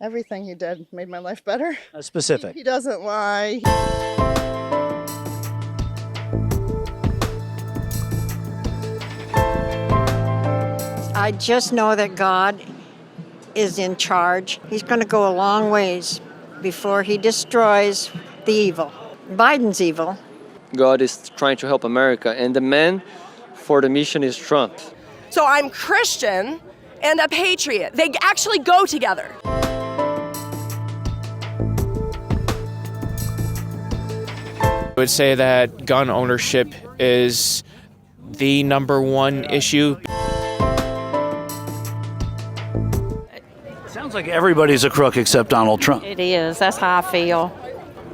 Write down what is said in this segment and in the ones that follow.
Everything he did made my life better. Specific. He doesn't lie. I just know that God is in charge. He's going to go a long ways before he destroys the evil. Biden's evil. God is trying to help America, and the man for the mission is Trump. So I'm Christian and a patriot. They actually go together. I would say that gun ownership is the number one issue. Sounds like everybody's a crook except Donald Trump. It is. That's how I feel.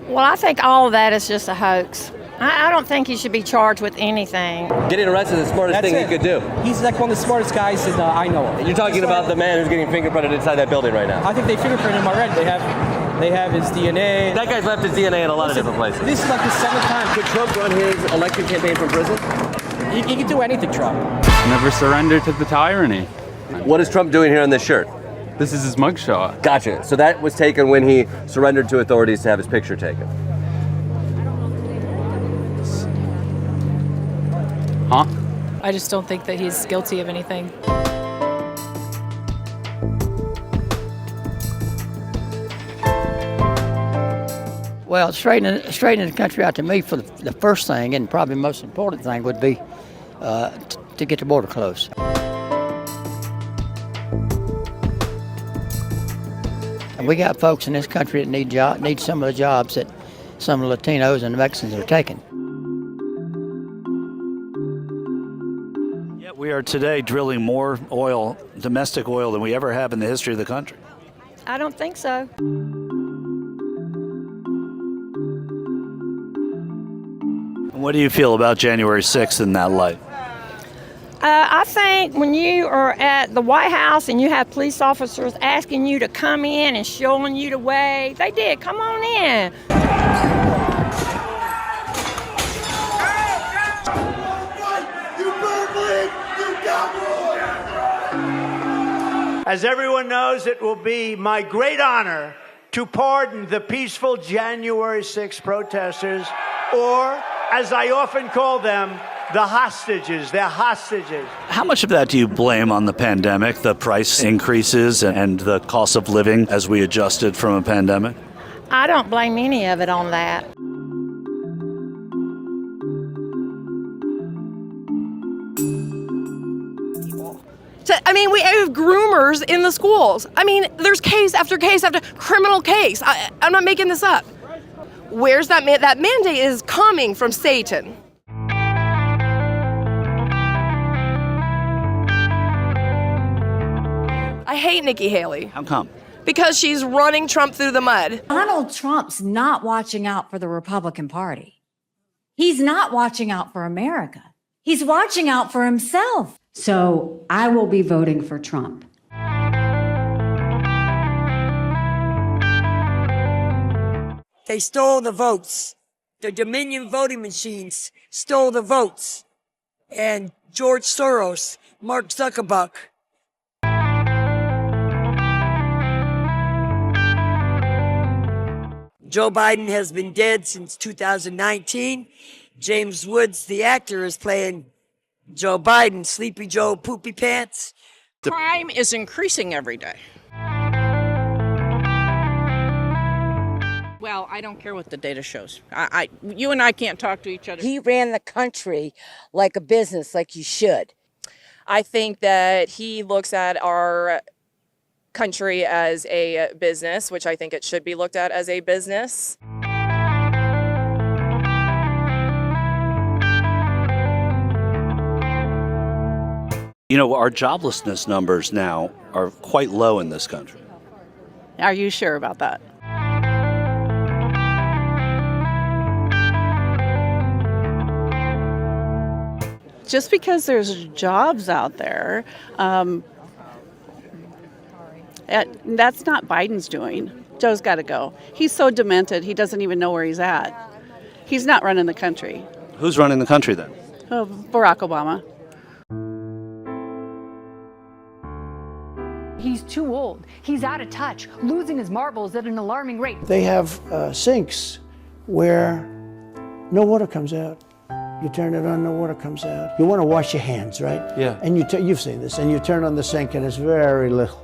Well, I think all of that is just a hoax. I don't think he should be charged with anything. Getting arrested is the smartest thing he could do. He's like one of the smartest guys that I know of. You're talking about the man who's getting fingerprinted inside that building right now. I think they fingerprinted him already. They have his DNA. That guy's left his DNA in a lot of different places. This is like the seventh time. Could Trump run his election campaign from prison? He can do anything, Trump. Never surrender to the tyranny. What is Trump doing here on this shirt? This is his mugshot. Gotcha. So that was taken when he surrendered to authorities to have his picture taken. Huh? I just don't think that he's guilty of anything. Well, straightening the country out to me for the first thing, and probably the most important thing, would be to get the border closed. And we got folks in this country that need some of the jobs that some of the Latinos and the Mexicans are taking. Yet we are today drilling more oil, domestic oil, than we ever have in the history of the country. I don't think so. What do you feel about January 6th in that light? I think when you are at the White House and you have police officers asking you to come in and showing you the way, they did. Come on in. As everyone knows, it will be my great honor to pardon the peaceful January 6 protesters, or, as I often call them, the hostages. They're hostages. How much of that do you blame on the pandemic, the price increases and the cost of living as we adjusted from a pandemic? I don't blame any of it on that. I mean, we have groomers in the schools. I mean, there's case after case after criminal case. I'm not making this up. Where's that man? That mandate is coming from Satan. I hate Nikki Haley. How come? Because she's running Trump through the mud. Donald Trump's not watching out for the Republican Party. He's not watching out for America. He's watching out for himself. So I will be voting for Trump. They stole the votes. The Dominion voting machines stole the votes. And George Soros, Mark Zuckerberg. Joe Biden has been dead since 2019. James Woods, the actor, is playing Joe Biden, Sleepy Joe, Poopy Pants. Crime is increasing every day. Well, I don't care what the data shows. You and I can't talk to each other. He ran the country like a business, like you should. I think that he looks at our country as a business, which I think it should be looked at as a business. You know, our joblessness numbers now are quite low in this country. Are you sure about that? Just because there's jobs out there, that's not Biden's doing. Joe's got to go. He's so demented, he doesn't even know where he's at. He's not running the country. Who's running the country then? Barack Obama. He's He's too old. He's out of touch, losing his marbles at an alarming rate. They have sinks where no water comes out. You turn it on, no water comes out. You want to wash your hands, right? Yeah. And you've seen this, and you turn on the sink, and it's very little.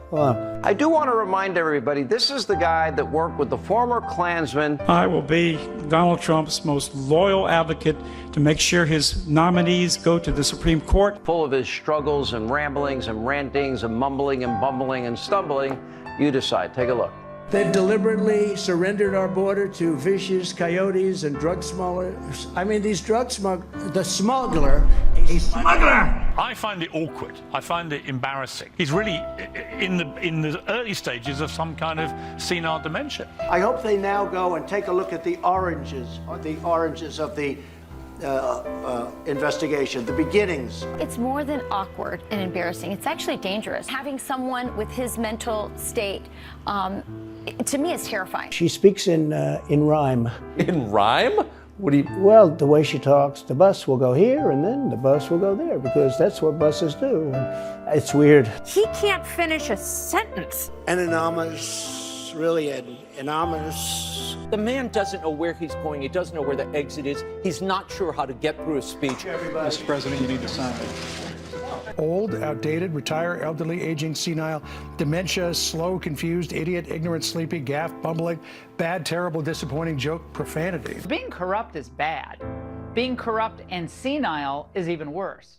I do want to remind everybody, this is the guy that worked with the former Klansman. I will be Donald Trump's most loyal advocate to make sure his nominees go to the Supreme Court. Full of his struggles and ramblings and rantings and mumbling and bumbling and stumbling. You decide. Take a look. They've deliberately surrendered our border to vicious coyotes and drug smugglers. I mean, these drug smugglers, the smuggler, a smuggler! I find it awkward. I find it embarrassing. He's really in the early stages of some kind of senile dementia. I hope they now go and take a look at the oranges of the investigation, the beginnings. It's more than awkward and embarrassing. It's actually dangerous. Having someone with his mental state, to me, is terrifying. She speaks in rhyme. In rhyme? What do you... Well, the way she talks, the bus will go here, and then the bus will go there, because that's what buses do. It's weird. He can't finish a sentence. Anonymous, really anonymous. The man doesn't know where he's going. He doesn't know where the exit is. He's not sure how to get through a speech. Mr. President, you need to sign it. Old, outdated, retired, elderly, aging, senile, dementia, slow, confused, idiot, ignorant, sleepy, gaff, bumbling, bad, terrible, disappointing, joke, profanity. Being corrupt is bad. Being corrupt and senile is even worse.